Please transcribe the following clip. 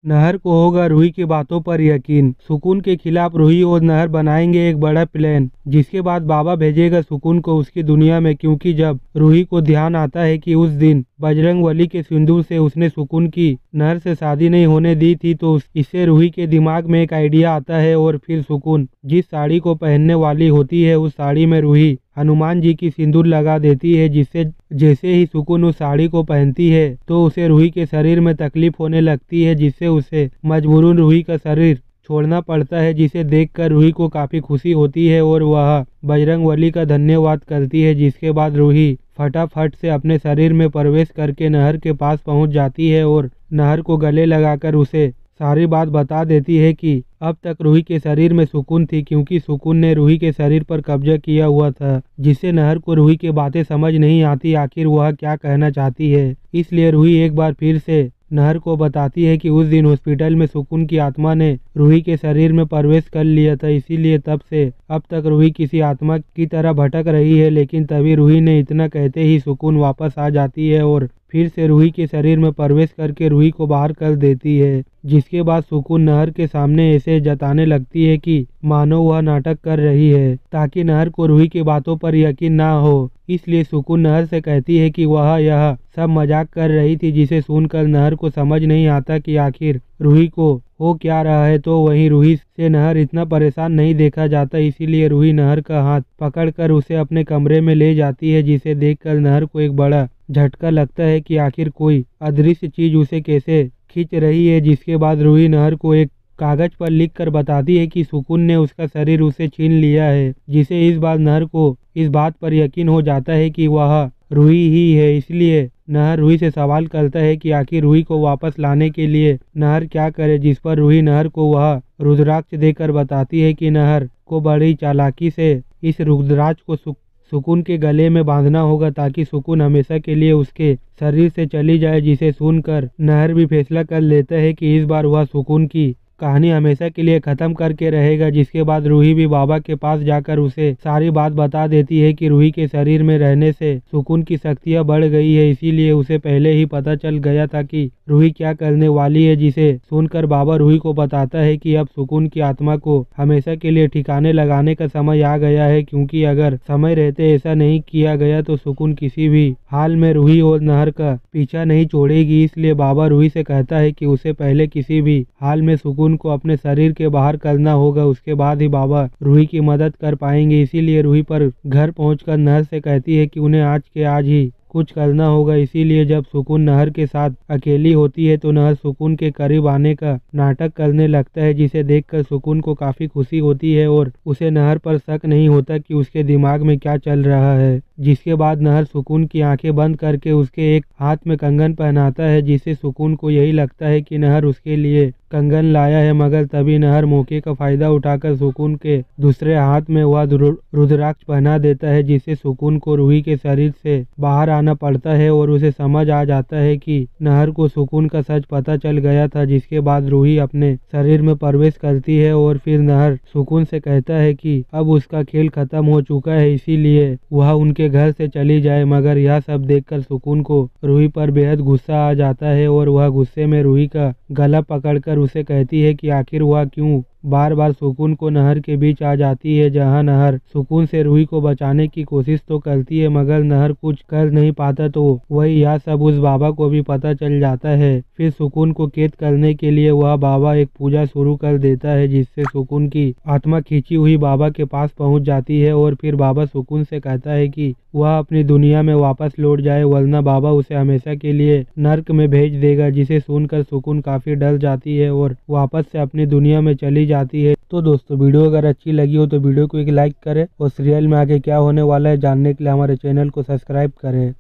नहर को होगा रूही की बातों पर यकीन। सुकून के खिलाफ रूही और नहर बनाएंगे एक बड़ा प्लान, जिसके बाद बाबा भेजेगा सुकून को उसकी दुनिया में, क्योंकि जब रूही को ध्यान आता है कि उस दिन बजरंगबली के सिंदूर से उसने सुकून की नहर से शादी नहीं होने दी थी, तो इससे रूही के दिमाग में एक आइडिया आता है और फिर सुकून जिस साड़ी को पहनने वाली होती है उस साड़ी में रूही हनुमान जी की सिंदूर लगा देती है, जिससे जैसे ही सुकून उस साड़ी को पहनती है तो उसे रूही के शरीर में तकलीफ होने लगती है, जिससे उसे मजबूरन रूही का शरीर छोड़ना पड़ता है, जिसे देखकर रूही को काफी खुशी होती है और वह बजरंगबली का धन्यवाद करती है। जिसके बाद रूही फटाफट से अपने शरीर में प्रवेश करके नहर के पास पहुंच जाती है और नहर को गले लगाकर उसे सारी बात बता देती है कि अब तक रूही के शरीर में सुकून थी, क्योंकि सुकून ने रूही के शरीर पर कब्जा किया हुआ था, जिससे नहर को रूही की बातें समझ नहीं आती आखिर वह क्या कहना चाहती है। इसलिए रूही एक बार फिर से नहर को बताती है कि उस दिन हॉस्पिटल में सुकून की आत्मा ने रूही के शरीर में प्रवेश कर लिया था, इसीलिए तब से अब तक रूही किसी आत्मा की तरह भटक रही है। लेकिन तभी रूही ने इतना कहते ही सुकून वापस आ जाती है और फिर से रूही के शरीर में प्रवेश करके रूही को बाहर कर देती है। जिसके बाद सुकून नहर के सामने ऐसे जताने लगती है कि मानो वह नाटक कर रही है, ताकि नहर को रूही की बातों पर यकीन ना हो। इसलिए सुकून नहर से कहती है कि वह यह सब मजाक कर रही थी, जिसे सुनकर नहर को समझ नहीं आता कि आखिर रूही को हो क्या रहा है। तो वहीं रूही से नहर इतना परेशान नहीं देखा जाता, इसीलिए रूही नहर का हाथ पकड़कर उसे अपने कमरे में ले जाती है, जिसे देखकर नहर को एक बड़ा झटका लगता है कि आखिर कोई अदृश्य चीज उसे कैसे खींच रही है। जिसके बाद रूही नहर को एक कागज पर लिखकर बताती है कि सुकून ने उसका शरीर उसे छीन लिया है, जिसे इस बार नहर को इस बात पर यकीन हो जाता है कि वह रूही ही है। इसलिए नहर रूही से सवाल करता है कि आखिर रूही को वापस लाने के लिए नहर क्या करे, जिस पर रूही नहर को वह रुद्राक्ष देकर बताती है कि नहर को बड़ी चालाकी से इस रुद्राक्ष को सुकून के गले में बांधना होगा, ताकि सुकून हमेशा के लिए उसके शरीर से चली जाए। जिसे सुनकर नहर भी फैसला कर लेता है कि इस बार वह सुकून की कहानी हमेशा के लिए खत्म करके रहेगा। जिसके बाद रूही भी बाबा के पास जाकर उसे सारी बात बता देती है कि रूही के शरीर में रहने से सुकून की शक्तियां बढ़ गई है, इसीलिए उसे पहले ही पता चल गया था कि रूही क्या करने वाली है। जिसे सुनकर बाबा रूही को बताता है कि अब सुकून की आत्मा को हमेशा के लिए ठिकाने लगाने का समय आ गया है, क्योंकि अगर समय रहते ऐसा नहीं किया गया तो सुकून किसी भी हाल में रूही और नहर का पीछा नहीं छोड़ेगी। इसलिए बाबा रूही से कहता है कि उसे पहले किसी भी हाल में सुकून को अपने शरीर के बाहर करना होगा, उसके बाद ही बाबा रूही की मदद कर पाएंगे। इसीलिए रूही पर घर पहुंचकर नहर से कहती है कि उन्हें आज के आज ही कुछ करना होगा। इसीलिए जब सुकून नहर के साथ अकेली होती है तो नहर सुकून के करीब आने का नाटक करने लगता है, जिसे देखकर सुकून को काफी खुशी होती है और उसे नहर पर शक नहीं होता कि उसके दिमाग में क्या चल रहा है। जिसके बाद नहर सुकून की आंखें बंद करके उसके एक हाथ में कंगन पहनाता है, जिससे सुकून को यही लगता है कि नहर उसके लिए कंगन लाया है। मगर तभी नहर मौके का फायदा उठाकर सुकून के दूसरे हाथ में वह रुद्राक्ष पहना देता है, जिससे सुकून को रूही के शरीर से बाहर आना पड़ता है और उसे समझ आ जाता है कि नहर को सुकून का सच पता चल गया था। जिसके बाद रूही अपने शरीर में प्रवेश करती है और फिर नहर सुकून से कहता है कि अब उसका खेल खत्म हो चुका है, इसीलिए वह उनके घर से चली जाए। मगर यह सब देखकर सुकून को रूही पर बेहद गुस्सा आ जाता है और वह गुस्से में रूही का गला पकड़कर उसे कहती है कि आखिर वह क्यों बार बार सुकून को नहर के बीच आ जाती है, जहां नहर सुकून से रूही को बचाने की कोशिश तो करती है मगर नहर कुछ कर नहीं पाता। तो वही यह सब उस बाबा को भी पता चल जाता है। फिर सुकून को कैद करने के लिए वह बाबा एक पूजा शुरू कर देता है, जिससे सुकून की आत्मा खींची हुई बाबा के पास पहुंच जाती है और फिर बाबा सुकून से कहता है कि वह अपनी दुनिया में वापस लौट जाए, वरना बाबा उसे हमेशा के लिए नर्क में भेज देगा। जिसे सुनकर सुकून काफी डर जाती है और वापस से अपनी दुनिया में चली जाती है। तो दोस्तों वीडियो अगर अच्छी लगी हो तो वीडियो को एक लाइक करें और सीरियल में आगे क्या होने वाला है जानने के लिए हमारे चैनल को सब्सक्राइब करें।